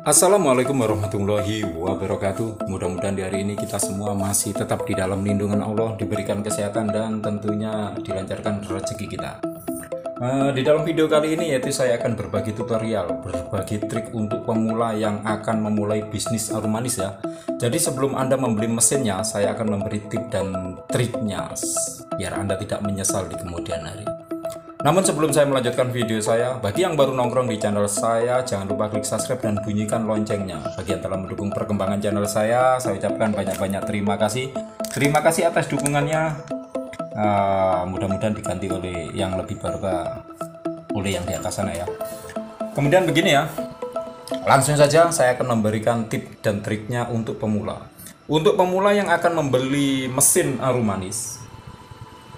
Assalamualaikum warahmatullahi wabarakatuh. Mudah-mudahan di hari ini kita semua masih tetap di dalam lindungan Allah, diberikan kesehatan dan tentunya dilancarkan rezeki kita. Di dalam video kali ini yaitu saya akan berbagi tutorial, berbagi trik untuk pemula yang akan memulai bisnis harum manis ya. Jadi sebelum Anda membeli mesinnya, saya akan memberi tip dan triknya biar Anda tidak menyesal di kemudian hari. Namun sebelum saya melanjutkan video saya, bagi yang baru nongkrong di channel saya, jangan lupa klik subscribe dan bunyikan loncengnya. Bagi yang telah mendukung perkembangan channel saya ucapkan banyak-banyak terima kasih. Terima kasih atas dukungannya. Mudah-mudahan diganti oleh yang lebih barokah, oleh yang di atas sana ya. Kemudian begini ya, langsung saja saya akan memberikan tip dan triknya untuk pemula. Untuk pemula yang akan membeli mesin harum manis,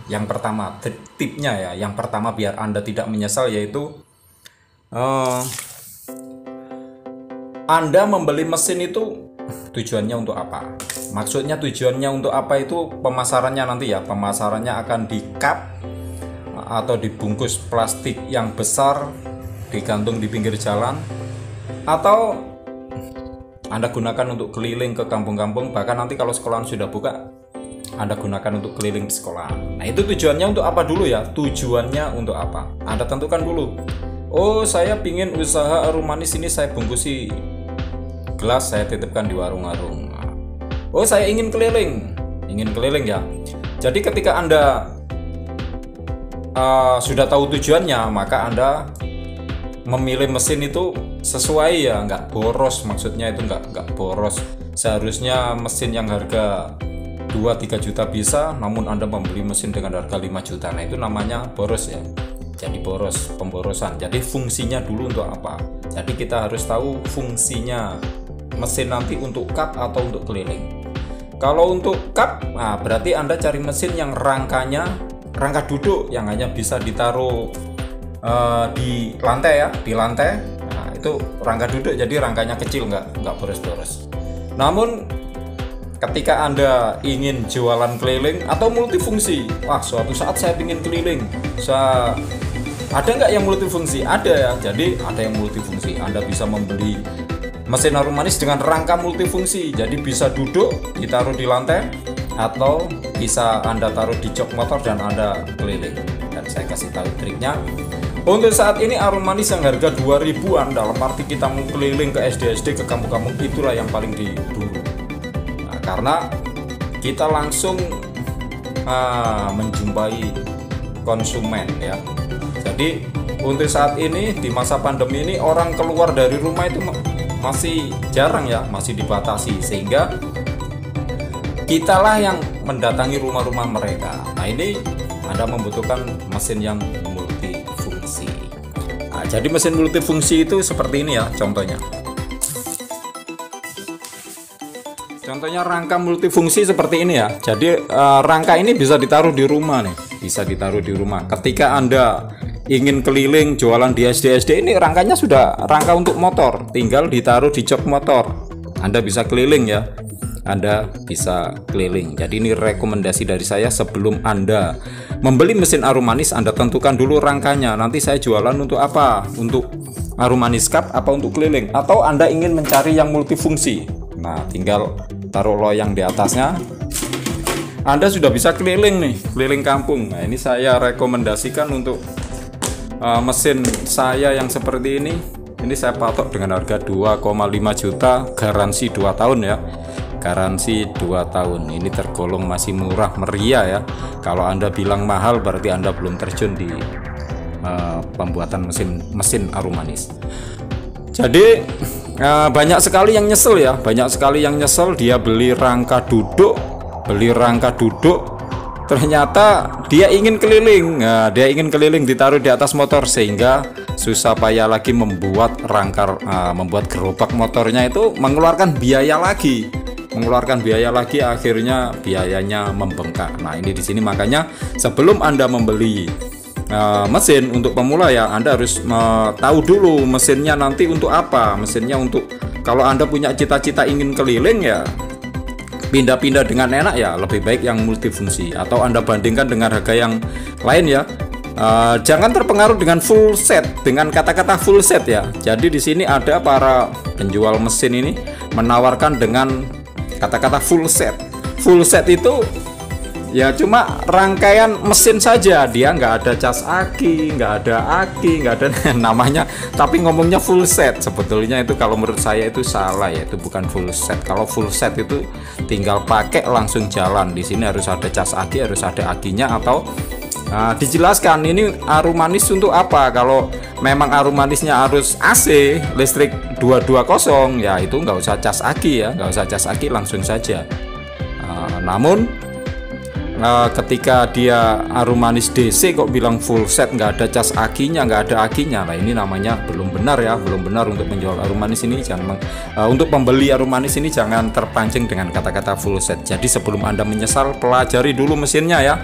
yang pertama tipnya ya, yang pertama biar Anda tidak menyesal yaitu Anda membeli mesin itu tujuannya untuk apa? Maksudnya tujuannya untuk apa itu pemasarannya nanti ya. Pemasarannya akan di cup atau dibungkus plastik yang besar, digantung di pinggir jalan, atau Anda gunakan untuk keliling ke kampung-kampung. Bahkan nanti kalau sekolahan sudah buka, Anda gunakan untuk keliling di sekolah. Nah itu tujuannya untuk apa dulu ya? Tujuannya untuk apa? Anda tentukan dulu. Oh, saya pingin usaha harum manis ini saya bungkusi gelas, saya titipkan di warung-warung. Oh, saya ingin keliling ya. Jadi ketika Anda sudah tahu tujuannya, maka Anda memilih mesin itu sesuai ya, nggak boros. Maksudnya itu nggak boros. Seharusnya mesin yang harga 2-3 juta bisa, namun Anda membeli mesin dengan harga 5 juta. Nah itu namanya boros ya. Jadi boros, pemborosan. Jadi fungsinya dulu untuk apa? Jadi kita harus tahu fungsinya mesin nanti untuk cup atau untuk keliling. Kalau untuk cup, nah berarti Anda cari mesin yang rangka duduk, yang hanya bisa ditaruh di lantai ya, di lantai. Nah itu rangka duduk, jadi rangkanya kecil, nggak boros-boros. Namun ketika Anda ingin jualan keliling atau multifungsi, wah suatu saat saya ingin keliling, ada nggak yang multifungsi? Ada ya, jadi ada yang multifungsi. Anda bisa membeli mesin harum manis dengan rangka multifungsi, jadi bisa duduk, ditaruh di lantai, atau bisa Anda taruh di jok motor dan Anda keliling. Dan saya kasih tahu triknya. Untuk saat ini harum manis yang harga 2000-an, dalam arti kita mau keliling ke SD-SD, ke kampung-kampung, itulah yang paling diburu. Karena kita langsung menjumpai konsumen ya. Jadi untuk saat ini di masa pandemi ini orang keluar dari rumah itu masih jarang ya, masih dibatasi, sehingga kitalah yang mendatangi rumah-rumah mereka. Nah ini Anda membutuhkan mesin yang multifungsi. Nah, jadi mesin multifungsi itu seperti ini ya contohnya. Contohnya rangka multifungsi seperti ini ya. Jadi rangka ini bisa ditaruh di rumah nih, bisa ditaruh di rumah. Ketika Anda ingin keliling jualan di SD ini, rangkanya sudah rangka untuk motor, tinggal ditaruh di jok motor. Anda bisa keliling ya. Anda bisa keliling. Jadi ini rekomendasi dari saya, sebelum Anda membeli mesin harum manis, Anda tentukan dulu rangkanya. Nanti saya jualan untuk apa? Untuk harum manis cup apa untuk keliling? Atau Anda ingin mencari yang multifungsi? Nah, tinggal taruh loyang di atasnya. Anda sudah bisa keliling nih, keliling kampung. Nah, ini saya rekomendasikan untuk mesin saya yang seperti ini. Ini saya patok dengan harga 2,5 juta, garansi 2 tahun ya. Garansi 2 tahun. Ini tergolong masih murah meriah ya. Kalau Anda bilang mahal berarti Anda belum terjun di pembuatan mesin harum manis. Jadi banyak sekali yang nyesel ya, dia beli rangka duduk, ternyata dia ingin keliling. Nah, dia ingin keliling ditaruh di atas motor, sehingga susah payah lagi membuat membuat gerobak motornya itu mengeluarkan biaya lagi, akhirnya biayanya membengkak. Nah ini di sini makanya sebelum Anda membeli mesin untuk pemula ya, Anda harus tahu dulu mesinnya nanti untuk apa. Mesinnya untuk, kalau Anda punya cita-cita ingin keliling ya, pindah-pindah dengan enak ya, lebih baik yang multifungsi. Atau Anda bandingkan dengan harga yang lain ya, Jangan terpengaruh dengan full set, dengan kata-kata full set ya. Jadi di sini ada para penjual mesin ini menawarkan dengan kata-kata full set. Full set itu ya cuma rangkaian mesin saja, dia nggak ada cas aki, nggak ada namanya, tapi ngomongnya full set. Sebetulnya itu kalau menurut saya itu salah ya, itu bukan full set. Kalau full set itu tinggal pakai langsung jalan. Di sini harus ada cas aki, harus ada akinya, atau dijelaskan ini Arumanis untuk apa. Kalau memang Arumanisnya harus AC listrik 220 ya itu nggak usah cas aki ya, nggak usah cas aki, langsung saja. Namun ketika dia Arumanis DC kok bilang full set, nggak ada cas akinya, nggak ada akinya, nah ini namanya belum benar ya, belum benar untuk menjual Arumanis ini. Jangan untuk pembeli Arumanis ini jangan terpancing dengan kata-kata full set. Jadi sebelum Anda menyesal, pelajari dulu mesinnya ya,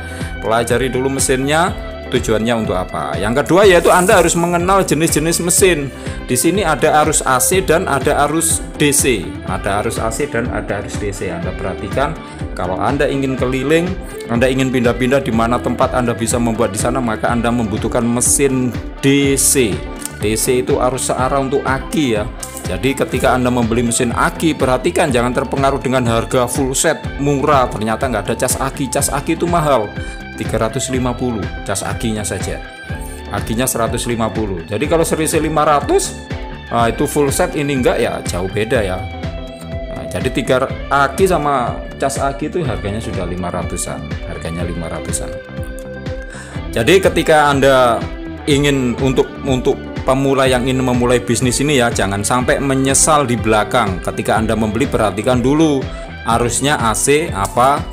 pelajari dulu mesinnya, tujuannya untuk apa. Yang kedua yaitu Anda harus mengenal jenis-jenis mesin. Di sini ada arus AC dan ada arus DC, ada arus AC dan ada arus DC. Anda perhatikan, kalau Anda ingin keliling, Anda ingin pindah-pindah di mana tempat Anda bisa membuat di sana, maka Anda membutuhkan mesin DC. DC itu arus searah untuk aki ya. Jadi ketika Anda membeli mesin aki, perhatikan jangan terpengaruh dengan harga full set murah, ternyata nggak ada cas aki. Cas aki itu mahal, 350 cas akinya saja, akinya 150. Jadi kalau selisih 500 itu full set, ini enggak ya, jauh beda ya. Jadi 3 aki sama cas aki itu harganya sudah 500-an, harganya 500-an. Jadi ketika Anda ingin untuk pemula yang ingin memulai bisnis ini ya, jangan sampai menyesal di belakang. Ketika Anda membeli, perhatikan dulu arusnya AC apa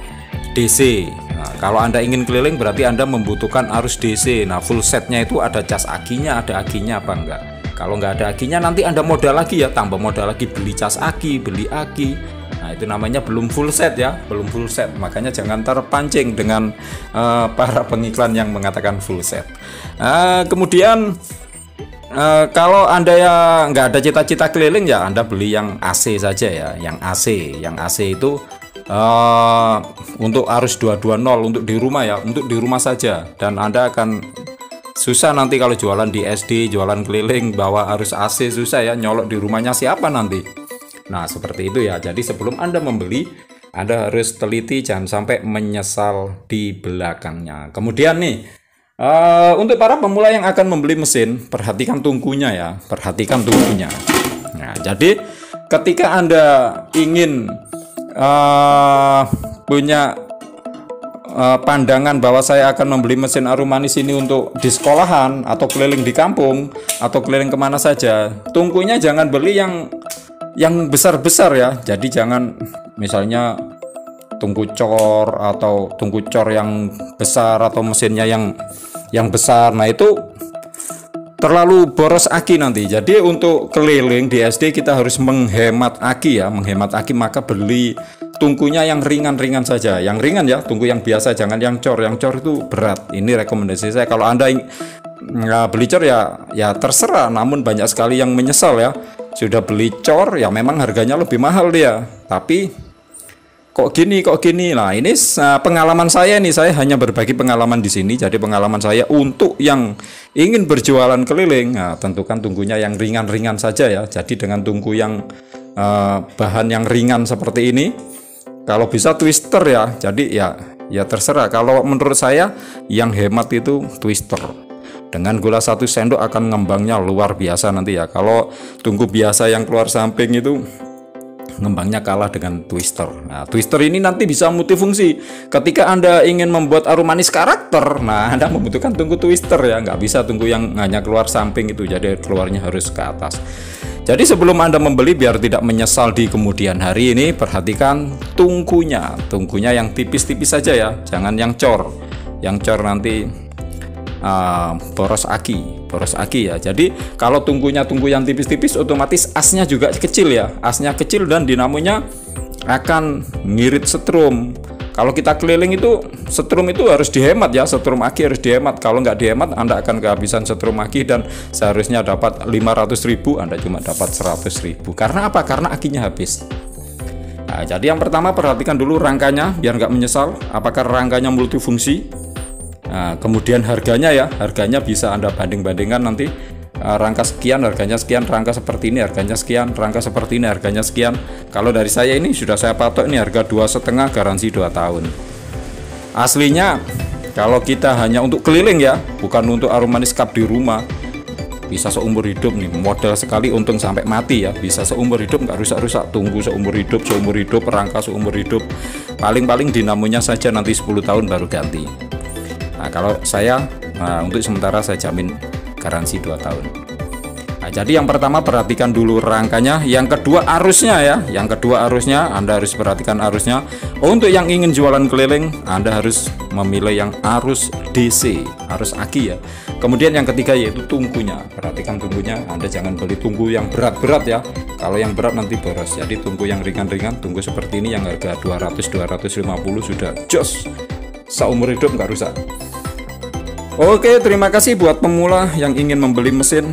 DC. Kalau Anda ingin keliling berarti Anda membutuhkan arus DC. Nah full setnya itu ada cas akinya, ada akinya apa enggak. Kalau nggak ada akinya nanti Anda modal lagi ya, tambah modal lagi beli cas aki, beli aki. Nah itu namanya belum full set ya, belum full set. Makanya jangan terpancing dengan para pengiklan yang mengatakan full set. Kemudian kalau Anda ya nggak ada cita-cita keliling ya, Anda beli yang AC saja ya, yang AC itu untuk arus 220 untuk di rumah ya, untuk di rumah saja. Dan Anda akan susah nanti kalau jualan di SD, jualan keliling bawa arus AC, susah ya, nyolok di rumahnya siapa nanti. Nah seperti itu ya. Jadi sebelum Anda membeli, Anda harus teliti, jangan sampai menyesal di belakangnya. Kemudian nih, untuk para pemula yang akan membeli mesin, perhatikan tungkunya ya, perhatikan tungkunya. Nah jadi ketika Anda ingin punya pandangan bahwa saya akan membeli mesin Arumanis ini untuk di sekolahan atau keliling di kampung atau keliling kemana saja, tungkunya jangan beli yang besar-besar ya. Jadi jangan misalnya tungku cor atau tungku cor yang besar atau mesinnya yang besar. Nah itu terlalu boros aki nanti. Jadi untuk keliling di SD kita harus menghemat aki ya, menghemat aki, maka beli tungkunya yang ringan-ringan saja, yang ringan ya, tungku yang biasa, jangan yang cor. Yang cor itu berat. Ini rekomendasi saya. Kalau Anda nggak beli cor ya terserah, namun banyak sekali yang menyesal ya, sudah beli cor ya memang harganya lebih mahal dia, tapi kok gini. Nah ini pengalaman saya nih, saya hanya berbagi pengalaman di sini. Jadi pengalaman saya untuk yang ingin berjualan keliling, nah, tentukan tungkunya yang ringan-ringan saja ya. Jadi dengan tungku yang bahan yang ringan seperti ini, kalau bisa twister ya. Jadi ya terserah. Kalau menurut saya yang hemat itu twister. Dengan gula 1 sendok akan ngembangnya luar biasa nanti ya. Kalau tungku biasa yang keluar samping itu ngembangnya kalah dengan twister. Nah, twister ini nanti bisa multifungsi. Ketika Anda ingin membuat Arumanis karakter, nah Anda membutuhkan tungku twister ya, nggak bisa tungku yang hanya keluar samping itu. Jadi keluarnya harus ke atas. Jadi sebelum Anda membeli, biar tidak menyesal di kemudian hari ini, perhatikan tungkunya yang tipis-tipis saja ya, jangan yang cor. Yang cor nanti boros aki ya. Jadi kalau tungku yang tipis-tipis, otomatis asnya juga kecil ya, asnya kecil dan dinamonya akan ngirit setrum. Kalau kita keliling itu setrum itu harus dihemat ya, setrum aki harus dihemat. Kalau nggak dihemat Anda akan kehabisan setrum aki dan seharusnya dapat 500.000, Anda cuma dapat 100.000. Karena apa? Karena akinya habis. Nah, jadi yang pertama perhatikan dulu rangkanya biar nggak menyesal, apakah rangkanya multifungsi. Nah, kemudian harganya ya, harganya bisa Anda banding-bandingkan nanti. Rangka sekian harganya sekian, rangka seperti ini harganya sekian, rangka seperti ini harganya sekian. Kalau dari saya ini sudah saya patok ini harga 2,5, garansi 2 tahun. Aslinya kalau kita hanya untuk keliling ya, bukan untuk Arum Manis Cup di rumah, bisa seumur hidup nih, modal sekali untung sampai mati ya, bisa seumur hidup, nggak rusak-rusak, tunggu seumur hidup, rangka seumur hidup, paling-paling dinamonya saja nanti 10 tahun baru ganti. Nah kalau saya, untuk sementara saya jamin garansi 2 tahun. Nah, jadi yang pertama perhatikan dulu rangkanya, yang kedua arusnya ya, Anda harus perhatikan arusnya. Untuk yang ingin jualan keliling, Anda harus memilih yang arus DC, arus aki ya. Kemudian yang ketiga yaitu tungkunya, perhatikan tungkunya, Anda jangan beli tungku yang berat-berat ya, kalau yang berat nanti boros. Jadi tungku yang ringan-ringan, tungku seperti ini yang harga 200-250 sudah jos, seumur hidup nggak rusak. Oke, terima kasih buat pemula yang ingin membeli mesin.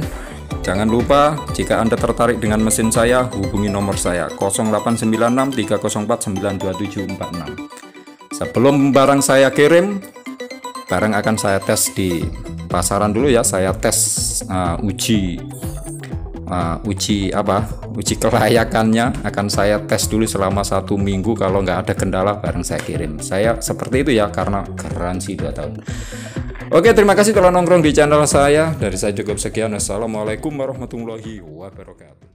Jangan lupa jika Anda tertarik dengan mesin saya, hubungi nomor saya 0896 304 92746. Sebelum barang saya kirim, barang akan saya tes di pasaran dulu ya. Saya tes uji kelayakannya akan saya tes dulu selama 1 minggu. Kalau nggak ada kendala barang saya kirim. Saya seperti itu ya, karena garansi 2 tahun. Oke, terima kasih telah nongkrong di channel saya. Dari saya cukup sekian. Assalamualaikum warahmatullahi wabarakatuh.